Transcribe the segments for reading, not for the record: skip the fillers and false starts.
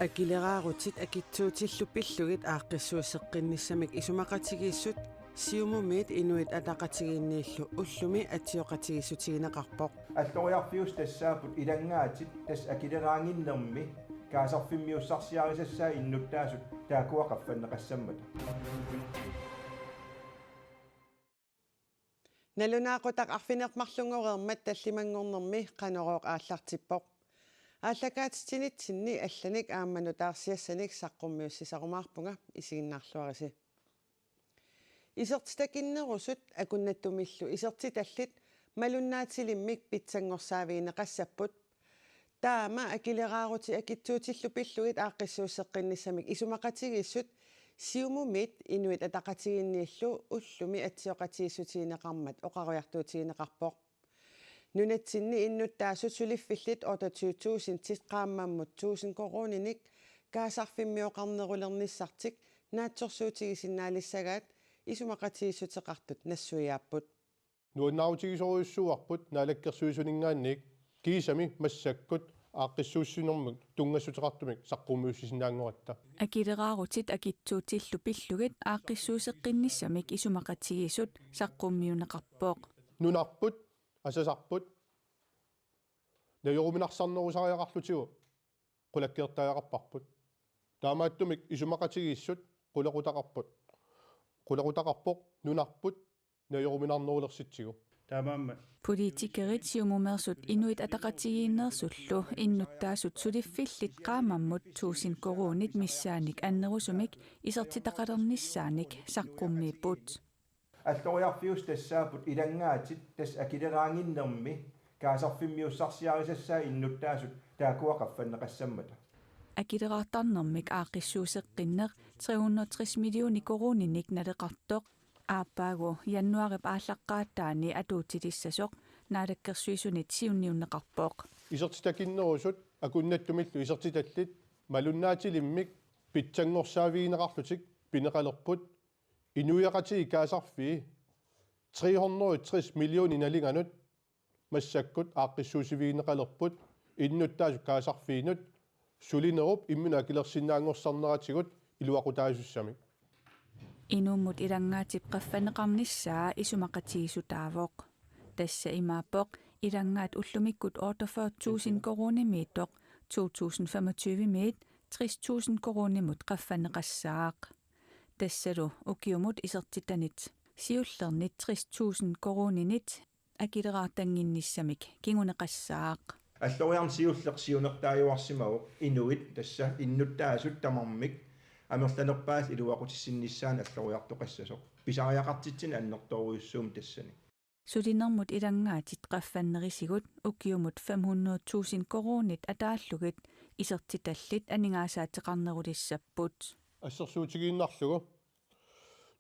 Akilerarutit akitsuutillupillugit aaqqissuuseqqinnissamik isumaqatigiissut siumumiit inuit ataqatigiinniillu ullumi atioqatigissutigineqarpoq аллориарфиус тассаапут илангааtit тас акилераангиннерми каасарфиммиуссарсиарисассаа иннуттаасут таакуақаффаннеқассаммата налунаақутақ арфинеқмарлунгореермат таллимангорнерми қанорооқ ааллартиппоқ ааллакаатитинитсинни алланик аамману таарсиассаник саққуммиуссисарумаарпунга исигиннаарлуариси исертитакиннерусут акуннаттумиллу исертиталлит малуннаатилиммик питсангорсаавиинеқассаппут таама акилераарути акитсуутиллу пиллугит ааққиссууссеққиннссамик исумақатигиссут сиумумит инуит атақатигиннииллу уллуми атсиоқатигиссутигинеқармат оқаруйартуутигинеқарпоқ нунатсинни иннуттаасут сулиффиллит 28000 тисқааммаммут 1000 корониник каасарфиммиоқарнерулерниссартик наатсорсуутигисиннаалиссагаат исумақатигиссутеқартут нассуяаппут нуаннаутигисоруйуссуарпут наалаккерсуисунингаанник кисами массаккут ааққиссууссинэрмут тунгассутеқартумик саққумиуссисинаангоратта акилераарутит акитсуутиллу пиллугит ааққиссуусеққинниссамик исумақатигисут саққуммиунеқарпооқ нунарпут асасарпут наёруминарсарнерусариақарлутигу қулаккертааяқарпарпут таамааттумик исумақатигиссут қулақутақарпоқ нунарпут наёруминарнерулерситсигу таамаамма политикерит сиумумерсут инуит атақатигииннерсуллу иннуттаасут сулиффиллит qaamamмут 1000 коронит миссааник аннерусумик исертитақалерниссааник саққуммииппут аллориарфиус тассаапут илангааtit тас акилераангиннерми каасарфиммиуссарсиарисассаа иннуттаасут таакуақаффаннеқассаммата акилераартарнэрмик ааққиссуусеққиннер 360 миллиони корониник налеқартоқ ааппаагу яннуарип ааллаққааттаани атуутилиссасоқ наалаккерсуисунит сиунниуннеқарпооқ исертитакиннерусут акуннаттумиллу исертиталлит малуннаатилиммик питсангорсаавиинеқарлутик пинеқалерпут инуяқатиги каасарфи 360 миллиони налиганут массаккут ааққиссуусивиинеқалерпут иннуттаасу каасарфиинут сулинеруп иммуна килерсинаангорсарнератигут илуақутаасуссамик инууммут илангаатип qaffанеқарниссаа исумақатигисутаавоқ тасса имааппоқ илангаат уллумиккут 48000 коронимииттоқ 2025 миит 30000 коронимут qaffанеқассаақ тассалу укиумут исертитанит сиуллернит 30000 коронинит акилераартангинниссамик кингунеқассаақ аллориарн сиуллерсиунертааюарсимау инуит тасса иннуттаасут тамармик амерланерпаас илуақутиссиннissaан аллориартоқассасоқ писариақартитсин аннерторуйуссуум тассани сулинермут илангаатит qaffаннерисигут укиумут 500,000 коронит атааллугит исертиталлит анигаасаатеқарнерулиссаппут ассерсуутигииннарлугу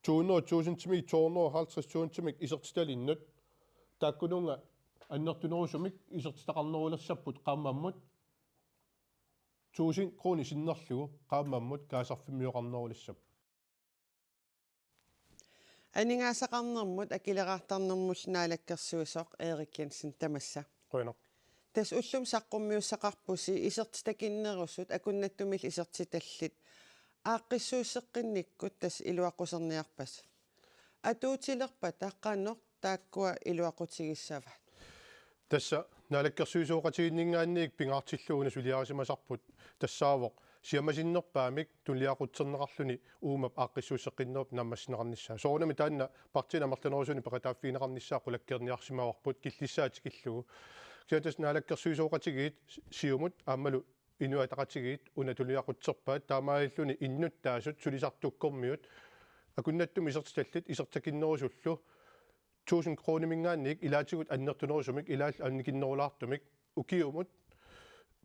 200,000 тими 250,000 тимик исертиталиннут тааккунунга аннертунерусумик исертитақарнерулерсаппут qaammammut 1000 крони синнерлугу qaammammut каасарфиммиоқарнерулиссап анигаасақарнермут акилераартарнермул наалаккерсуисоқ Эрик Jensen тамасса қойна тас уллум саққуммиуссақарпуси исертитакиннерусут акуннаттумил исертиталлит ааққиссуусеққинниккут тас илуаққусерниарпас атуутилерпа таққаннор тааккуа илуаққутигиссават тасса наалаккерсуисуоқатигиннингаанниик пингаартиллууна сулиарисимасарпут тассаавоқ сиамасиннерпаамик тулиақутсернеқарлуни уумап ааққиссуусеққиннеруп наммассинеқарниссаа соорнами таанна партина амерланерусуни пақатааффиинеқарниссаа қулаккерниарсимаварпут киллиссаатикиллугу киатас наалаккерсуисуоқатигиит сиумут ааммалу инуатақатигиит уна тулиақутсерпаат таамааллуни иннуттаасут сулисартуккормиут акуннаттум исертиталлит исертакиннерусуллу 1000 кронимингаанник илаатигут аннертунерусумик илаал анникиннерулаартумик укиумут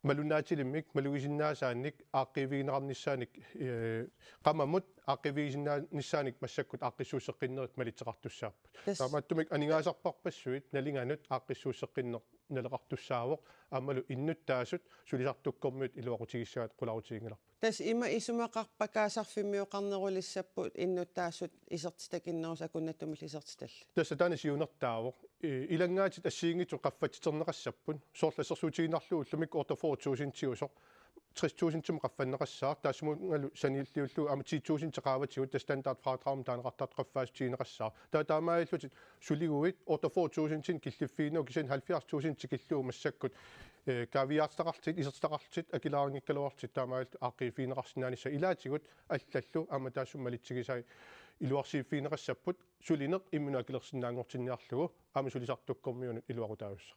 малунаатилиммик малуисиннаасаанник ааққивигинеқарниссааник qamamut ааққивигисиннаанissaanik массаккут ааққиссуусеққиннерит малитсеқартуссааппут таамааттумик анигаасарпарпассуит налинганут ааққиссуусеққиннер налеқартуссаавоқ аамалу иннуттаасут сулисартуккормиут илуақутигиссаат қуларутигингиларпут тас има исумақарпакаасарфиммиоқарнерулиссаппут иннуттаасут исертитакиннерус акуннаттумил исертиталли тасса таана сиунертаавоқ илангаатит ассиингитсу qaffatiтернеқассаппун соорлассерсуутигинарлуу уллумик орто 4000 тиусоқ 60.000 тим qaffannaqassaar taasumuungalu sanilliullu ama 10.000 teqaavatigut ta standard fradraum taanaqartaat qaffaastiinaqassaar taamaayallutit suliguit 48.000 tin killiffiinuu kisan 70.000 tikilluu massakkut kaviartaqartit isertaqartit akilaaringikkaluartit taamaayalt aaqiifiineqarsinnaanissa ilaatigut allallu ama taassummalitsigisai iluarsiiffiineqassapput sulineq immunakilersinnaangortinniarlugu ama sulisartukkormiunut iluarutaavissa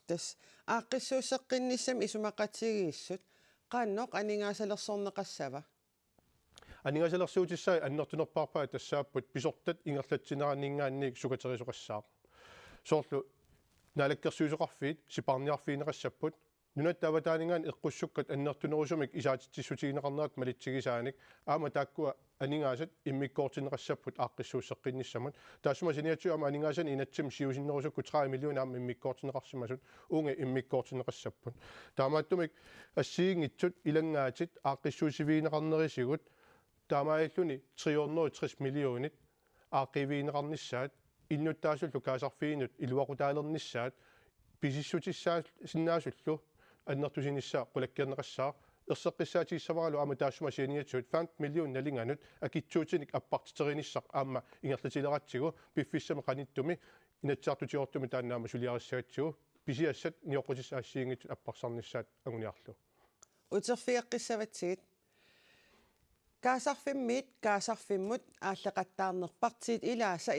тас ааққиссуусеққинниссам исумақатигииссут qaannoq aningaasалерсорнеқассава анингаасалерсуутиссаа аннертунерпаарпаа тассааппут писортат ингерлатсинераниингаанниик сукатерисоқассаа соорлу налаккерсуусоқарфиит сипарниарфиинеқассаппут нунаттаватаанингаан эққуссуккат аннертунерусумик исаатитсиссутигинеқарнаат малитсигисааник аама тааккуа анингаасат иммиккоортинеқассаппут ааққиссууссеққинниссамут таассумасиниатсу аама анингаасан инатсим сиусиннерусукку 30 миллион аама иммиккоортинеқарсимасут уунга иммиккоортинеқассаппут таамааттумик ассиингитсут илангаатит ааққиссуусивиинеқарнерисигут таамааллуни 360 миллионит ааққивиинеқарниссаат иннуттаасуллу каасарфиинут илуақутаалерниссаат писиссутиссаа синнаасуллу аннертусиниссаа qulakkiarneqassaa ерсеққиссаатииссаваралу аама таассумасианиатсуут 50 миллион налинганут акитсуутиник аппартитериниссақ аама ингерлатилератсигу пиффиссами қаниттуми инатсаартутиортуми тааннаама сулиариссаатсигу писиассат ниоққутиссаассиингит аппарсарниссаат агуниарлу утерфиаққиссаватсигит kaasarfimмут ааллеқаттаарнерпартиит илааса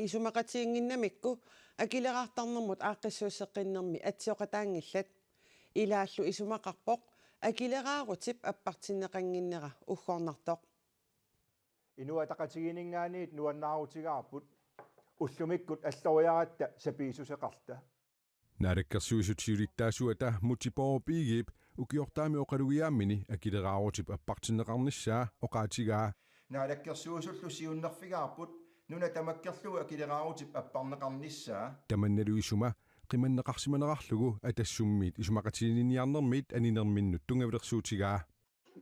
исумақатиингиннамикку акилераартарнэрмут ааққиссуусеққиннэрми атсиоқатаангиллат илааллу исумақарпоқ акилераарутип аппартиннеқангиннера уггорнартоқ инуатақатигинингаанит нуаннаарутигаарпут уллумиккут аллориаратта сапиисусеқарта нариккерсуисутсиулиттаасуата мутипоопигип укиортаами оқалугиааммини акилераарутип аппартиннеқарниссаа оқаатигаа наалаккерсуусуллу сиуннерфигаарпут нуна тамаккерлугу акилераарутип аппарнеқарниссаа таманналуисума qimannеқарсиманерарлугу атассуммиит исумақатигиниарнэрмит анинерминнут тунгавилерсуутигаа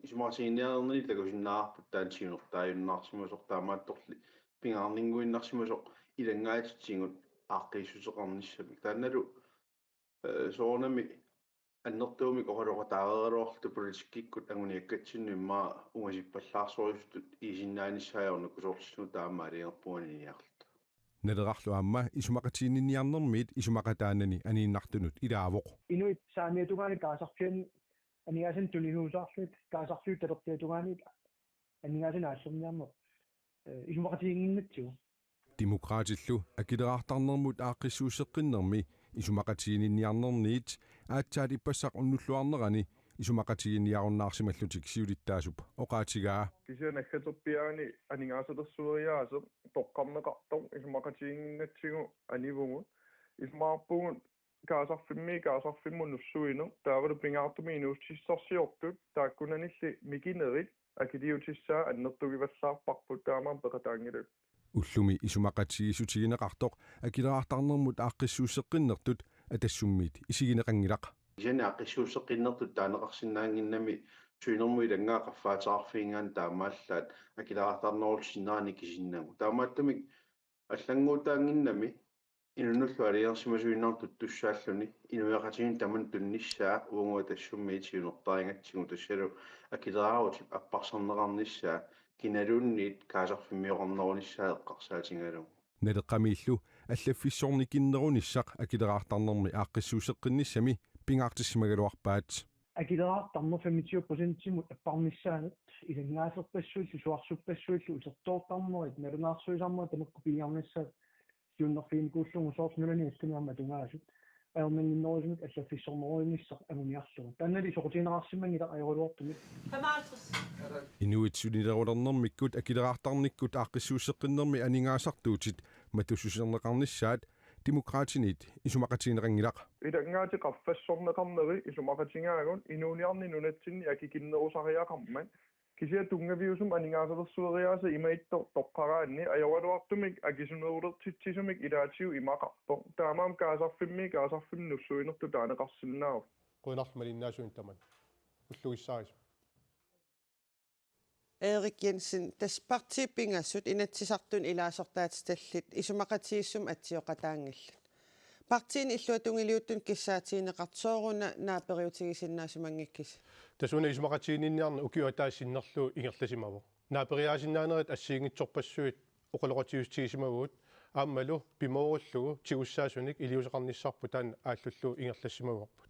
исумақатигиниарнерни лагусиннаарпут таансиунертааюннаарсимасортаамаатторли пингаарнингуиннарсимасоқ илангаатитсигут ааққииссусеқарниссами таанналу соонами аннертуумик оролоқатаарероорлу политиккиккут агуниаккатсиннуиммаа унгасиппаллаарсориустут иисиннааниссаajornu кусоорлуну таамаалингерпуаниниарлу налерарлу аама исумақатигиниарнэрмит исумақатаанани анииннартунут илаавоқ инуит саамиатугаани каасарфиан анигаасин тулигуусаарлут каасарфиут талертиатугаани анигаасин ааллерниарнер исумақатигингиннатсигу демократиллу акилераартарнэрмут ааққиссуусеққиннэрми исумақатигиниарнэрниит аатсаат иппассақ уннуллуарнерани исумақатигиниаруннаарсималлутик сиулиттаасуп оқаатигаа кисианаггатерпиаани анигаасалерсуериаасо тоққарнеқартор исумақатигингиннатсигу анивугу исмаарпугут каасарфимму нуссуину таавалу пингаартуми инуустиссарсиортут тааккунанилли микинерит акилиутиссаа аннертугиваллаарпарпут таамаан пеқатаангилу уллуми исумақатигисутигинеқартоқ акилераартарнэрмут ааққиссуусеққиннертут атассуммиит исигинеқангилақ исани ааққиссуусеққиннертут таанеқарсинаангиннами суинермуи лангаақаффаатаарфиингаан таамааллаат акилераартарнерулсиннаани кисиннагу таамааттумик аллангуутаангиннами инуннуллу алиерсимасуиннаартут туссааллуни инуяқатигин таман тунниссаа унгуа тассуммиит сиунертарингатсигу тассалу акилераарутип аппарсарнеқарниссаа киналуунниит каасарфиммиоқарнерунissaа эққарсаатингалу налеққамииллу аллаффиссорникиннеруниссақ акилераартарнэрми ааққиссуусеққинниссами пингаартиссимагалуарпаат акилераартарнер 25% аппарниссаанат илангаасерпассуиллу суарсуппассуиллу усертоортарнерит налунаарсуисарнера тамеққупиарниссаа сиуннерфииникууллугу соорснулани астуниарма тунгаасут аермангиннерусумик аллаффиссорнеруинниссақ агуниарлугу тааннали сокутинеқарсимангила аерулуортумик 55 инуитсулилерулернэрмиккут акилераартарниккут ааққиссуусеққиннэрми анингаасартуутит матуссусернеқарниссаат демократинит исумақатигинеқангилақ илангаати qaffassorneqarneri исумақатингаагун инууниарни нунатсинни акикиннерусариақарман кисиа тунгавиусум анингаасалерсуериааса имаитто тоққараанни аёвалуартумик акисунерулертитсисумик илаатиу имақарпо таамаам каасарфимнуссуинерту таанеқарсиннаав quinarlumalиннаасуин таман уллугиссаарис Erik Jensen tas partipingassut inatsisartun ilaassortaattallit isumaqatiissum atsioqataangillat Partiin illuatungiliuttun kissaatiineqartsooruna naaperiutigisinnaasumangikis. Tasuna ismaqatiininniarna ukiuataassinnerlu ingerlasimavo. Naaperiaasinnaaneret assiingitsorpassuit oqaloqatiustiisimaguut aammalu pimoorullugu tigussaasunnik iliuseqarnissarpu taan aallullu ingerlasimagorput.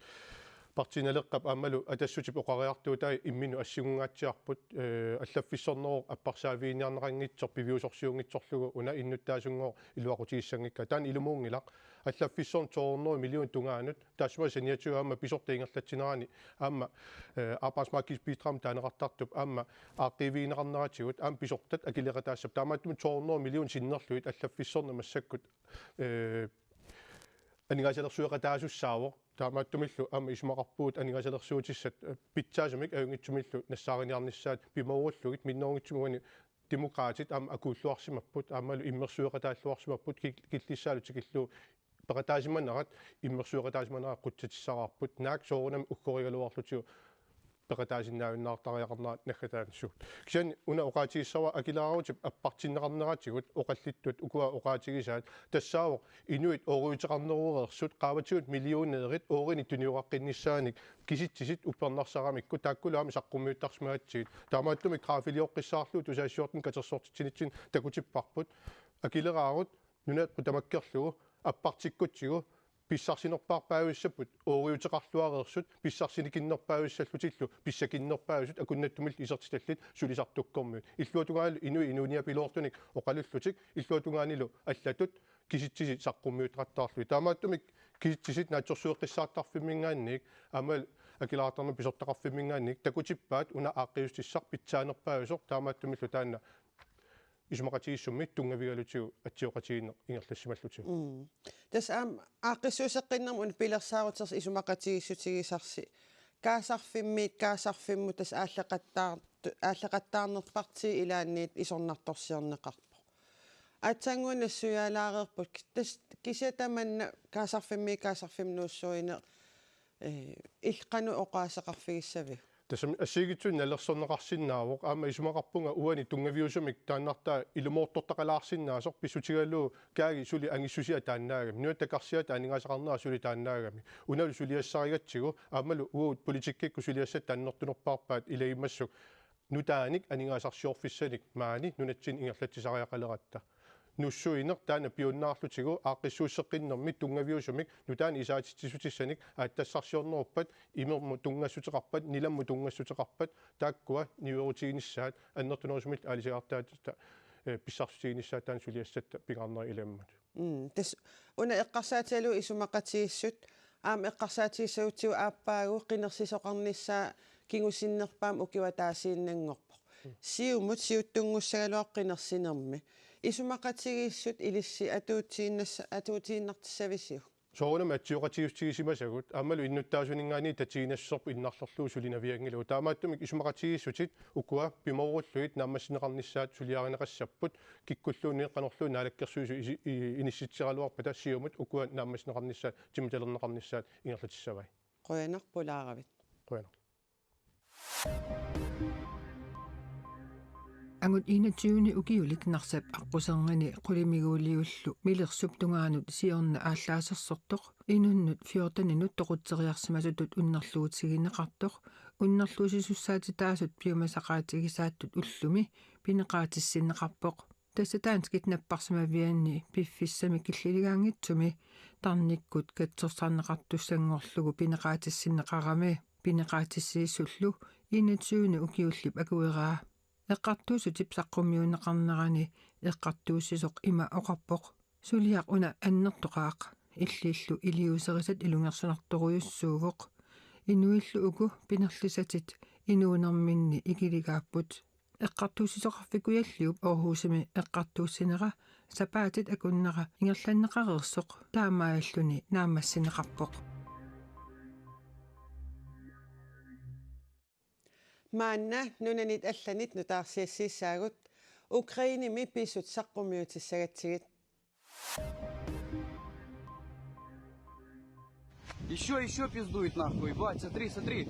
Partinaleqqap aammalu atassutip oqariartuutai imminu assigungaatiarput allaffissorneroo apparsaaviiniarneqanngitser piviusorsiungitsorlugu una innuttaasunngoo iluaqutiissangikka taan ilumuungilaq allaffissorn toorneri million tungaanut taasma saniatu aamma pisorta ingerlatsinerani aamma arbejdsmarkedsbidrag taaneqartartup aamma aaqiviineqarneratigut aam pisortat akileqataassap taamaattum toorneri million sinnerluit allaffissorna massakkut aningasalersueqataasussaavo taamaattumillu aamma ismaqarpuut aningasalersuutissat pitsaasumik aungitsumillu nassaariniarnissaat pimorullugit minnoongitsumuani demokraatit aamma akuulluarsimapput aammalu immersueqataalluarsimapput killissaalutikillu peqataasimanerat immersueqataasimanerat qutsatissaqarput naak soorunam ukkorigaluarlutiu peqataasinnaavinnaartariaqarnaat naggataanissuut kisan una oqaatigissawa akilaaruutip appartinneqarneratigut oqallittut ukua oqaatigisaat tassaawo inuit oruuteqarneruurersut qaavatigut millioneerit oorini tuniuqaqqinnisaanik kisitsisit uppernersaramikku taakkulaami saqqummiuttarsimaatiit taamaattumik graafilioqqissaarluut usaasiortun katersortitsinitsin takutipparput akileraarut nunat qutamakkerlugu appartikkutsigu pissarsinerpaarpaaguissaput ooriuteqarluareersut pissarsinikиннерпаагуссаллутиллу писсакиннерпаагусут акуннаттумил исертиталлит сулисартуккормут иллуатугаалу инуиния пилоортуник оқалуллутик иллуатугаанилу аллатут киситсиси саққуммиутеқаттаарлуи таамааттумик киситсисит наатсорсуэққиссаартарфиммингаанник амал акилаартарну писортақарфиммингаанник такутиппаат уна ааққиустиссар питсаанерпаагусор таамааттумиллу таанна исмақатигиссуммит тунгавигалутигу атсиоқатигиннер ингерлассималлутигу Тас ааққиссуусеққиннэрмун пилерсаарутэрс исумақатигиссутигисарси каасарфиммут тас ааллеқаттаарнерпарти илаанниит исорнарторсиорнеқарпо атсангунассуяалаарерпут тас кисатаманна каасарфимнууссуине илқану оқаасеқарфигиссави Tässä asigitun nallersorneqarsinnaavoq aama isumaqarpunga uani tungavиусумик тааннартаа илумоорторtaqalaarsinnaasor pissutigallu kaagi suli angissusia taannaagami nuattakarsia taaningaasaqarnera suli taannaagami unalu suliassarigatsigu aamalu uut politikkikku suliassat taannertunerpaarpaat ilaimassuk nutaanik aningaasarsiorfissanik maani nunatsin ingerlatisariaqaleratta nussuiner taana piunnaarlutigu aaqqissuusseqqinnermi tungaviusumik nutaan isaatitsisutissanik aattassarsiorneruppat imermu tungassuteqarpat nilammu tungassuteqarpat taakkua niuerutiginissaat annertunerusumit aalisigaartaatita pissarsutignissaat taan suliassatta pingarneri ilammat тас уна эққарсаатиалу исумақатигиссут аама эққарсаатигиссагутсигу ааппаагу қинерсисоқарнissaа кигусиннерпаам укиватаасииннангорпо сиумут сиуттунгуссагалуақ қинерсинерми исумақатигиссут илисси атуутииннартиссависиу соонам атсиоқатигустигисимасагут аамалу иннуттаасунингаани татигинассорпу иннарлерлуу сулинавиангилу таамааттумик исумақатигиссутит укуа пиморуllуит нааммассинеқарнissaат сулиаринеқассаппут киккуллуунни қанерлуу наалаккерсуусу инисситсералуарпа тассиумут укуа нааммассинеқарнissaат тимуталернеқарнissaат ингерлатиссавай қоянарпулааравит қоянар Angut 21 ukiulik narsap aquserngani qulimiguuliullu milersup tungaanut siorna aalлаасерсортоq inunnut 14 minut toqutseriarsimasutut unnerluutigineqartoq unnerluusissussaati taasut piumasaqaatigisaattut ullumi pineqaatissinneqarpoq тассатаанскит наппарсимавианни пиффиссами киллилигаангитсуми тарниккут катсорсаарнеқартуссангорлугу пинеқаатиссиннеқарами пинеқаатиссииссуллу 21 ukiullip akueraa эққартуусутип саққуммиунеқарнерани эққартууссисоқ има оқарпоқ сулиақ уна аннертоқаақ иллииллу илиусерисат илунгерсунарторуйуссуугоқ инуиллу уку пинерлисатит инуунерминни игилигааппут эққартууссисоқарфикуяллиуп орхуусими эққартууссинера сапаатит акуннера ингерланнеқарерсоқ таамааллуни наамассинеқарпоқ маанна нунанит алланит нутаарсиассииссаагут Украиними писсут саққумиутиссагатсигит Еще пиздует нахуй, бать, смотри.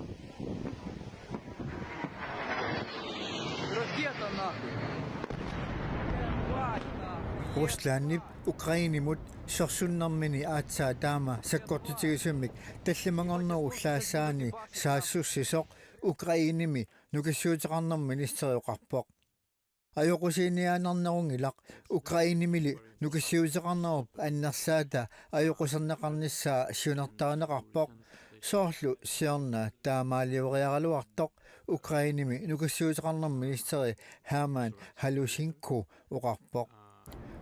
Ракета нахуй. Бать нахуй. Ruslaannip Ukrainimut sorsunnarmini aatsaa taama sakkortitigisumik tallimangornerullaasaani saassussisoq Ukrainimi nukissuuteqarnermi nisseriuqarpoq ajoqusiiniaanarnerungilaq Ukrainimili nukissuuteqarnerup annersaata ajoqusernеқарнissaa siunartarineqarpoq soorlu siorna taamaalioriaraluartoq Ukrainimi nukissuuteqarnermi nisseri Herman Halushenko uqarpoq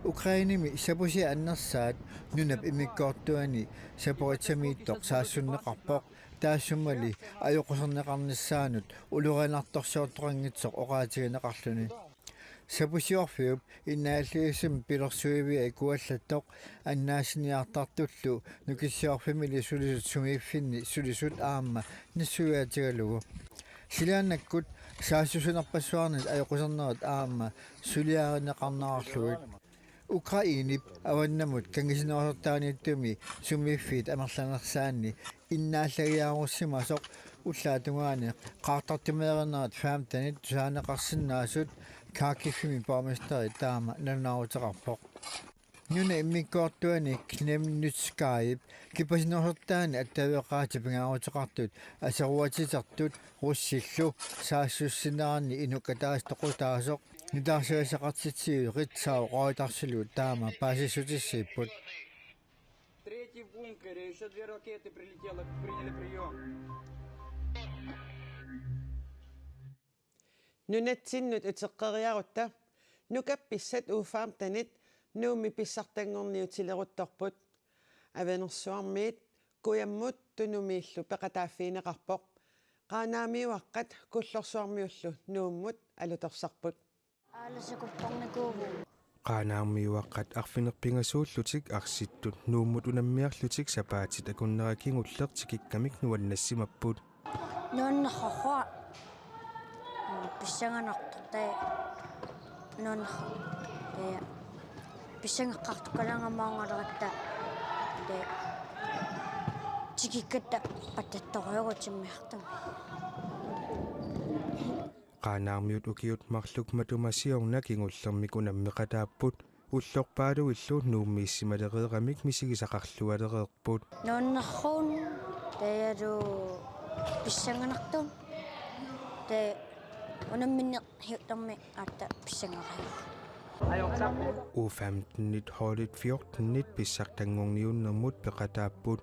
Ukrainimi sapusi annersaat nunap imikkoortuani saporitamiittoq saassunneqarpoq taassumali ajoqusernеқарнissaanut ulurinartorsiortorangitsoq oqaatigineqarluni sapusiorfiup innaallиисum pilersuivia ikuallattoq annaasiniartartullu nukissiorfimili sulisut sumiiffinni sulisut aamma nissuiatigalugu silaannakkut saassusunerpassuarnit ajoquserneret aamma suliarineqarnararlugit Ukrainip awannamut kangisinoosortaaniittumi sumiiffiit amerlanersaanni innaallagiaarussimasoq ullaatungaani qaartartimeerineret faamtanit tusaaneqarsinnaasut kaakifimi pormesteri taama nanunaruteqarpoq nuna immikkoortuani knemnutskaayip kipasinorsortaani attaveqaati pingaaruteqartut aseruatitertut russillu saassussinerani inukataas toqutaasoq nutaarsigasaqartitsiu ritsaau qoitarsilu taama paasissutissiipput Третий в бункере, еще 2 ракеты прилетело, приняли прием. Nunatsinut uteqqeriarutta nukappissat uufaartanit nuumi pissartangorniutileruttorput avenersuarmiit kuyammut tunumiillu peqataaffiineqarpoq qaanaamiuaqqat kullorsuarmiullu nuummut alutorsarput aallasakupparnikuugu qaanaarmiuaqqat arfinerpingasuullutik arsittut nuummut unammiarlutik sapaatit akunnerakingullertikikkamik nuannassimapput nuannerrarrua pissanganartutai nuannerra tea pissangeqqartukalangammaungalaраtta te tikikkatta pattattoriugutimmiartami qaanaarmiut ukiut marluk matumasiornak ingullermik unammeqataapput ullorpaaluillu nuummiissimalereeramik misigisaqarlualereerput nuannerruun tealu pissanganartum te unamminneq hiuttarmi aatta pissangaria U15 holdet 14 pissartangorniunnermut peqataapput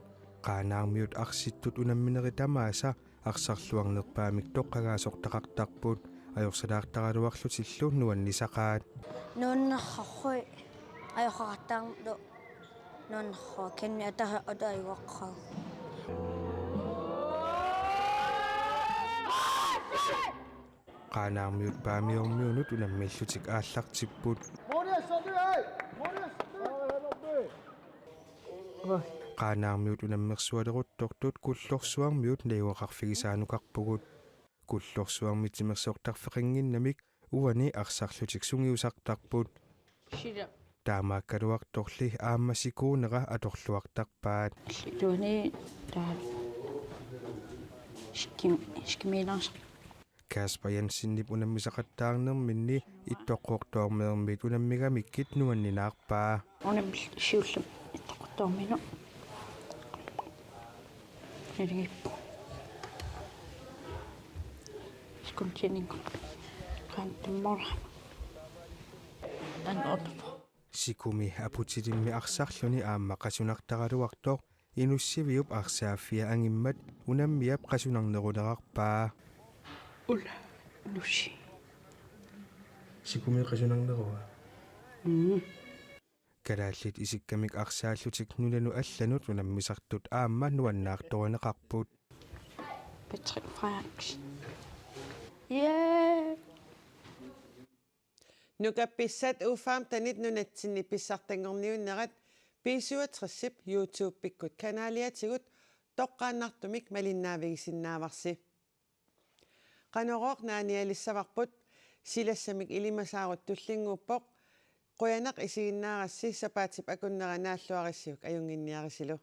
qaanaarmiut arsittut unammineritamaasa арсарлуарнерпаамик тоққагааsortaqartarput ajorsalаарtaraluarlutillu nuannisaqaat nuannerrarrui ajorraqartaarlu nuannerrua kanni ataha ataiuaqqaa qaanaarmiut paamiormiunut unammillutik aallartipput qaanaarmiut unammersualeruttortut kullorsuarmiut naiuaqarfigisaanukarpugut kullorsuarmitimersoortarfeqinginnamik uani arsarlutik sungiusartarput taamaakkaluartorli aammasikuunera atorluartarpaat luani taa skimilaars Kasper Jensinnip unammisaqattaarnerminni ittoqqortoormeermit unammigamikkit nuanninaarpaa unamsiullu ittoqortoorminu nirigippu skuntiningu qantummora anotpo sikumi aputilimmi arsarluni aamma qasunartaraluartoq inussiviup arsaaffia angimmat unammiap qasunarnerulerarpaa ulla nussi sikumi qasunarnerua kalaallit isikkamik arsaallutik nulanu allanut unammisartut aamma nuannaartorineqarput Patrick Frax yeah nukapissat ufaamtanit nunatsinni pissartangorniunnerat P67 YouTube pikkut kanaaliatigut toqqaannartumik malinnaavigisinnaavarssi qanoroq naanialissavarput silassamik ilimasaarut tullinguuppoq quyanaq isiginnaarassi sapaatip akunnera naalluarissiuk ajunginniarisilu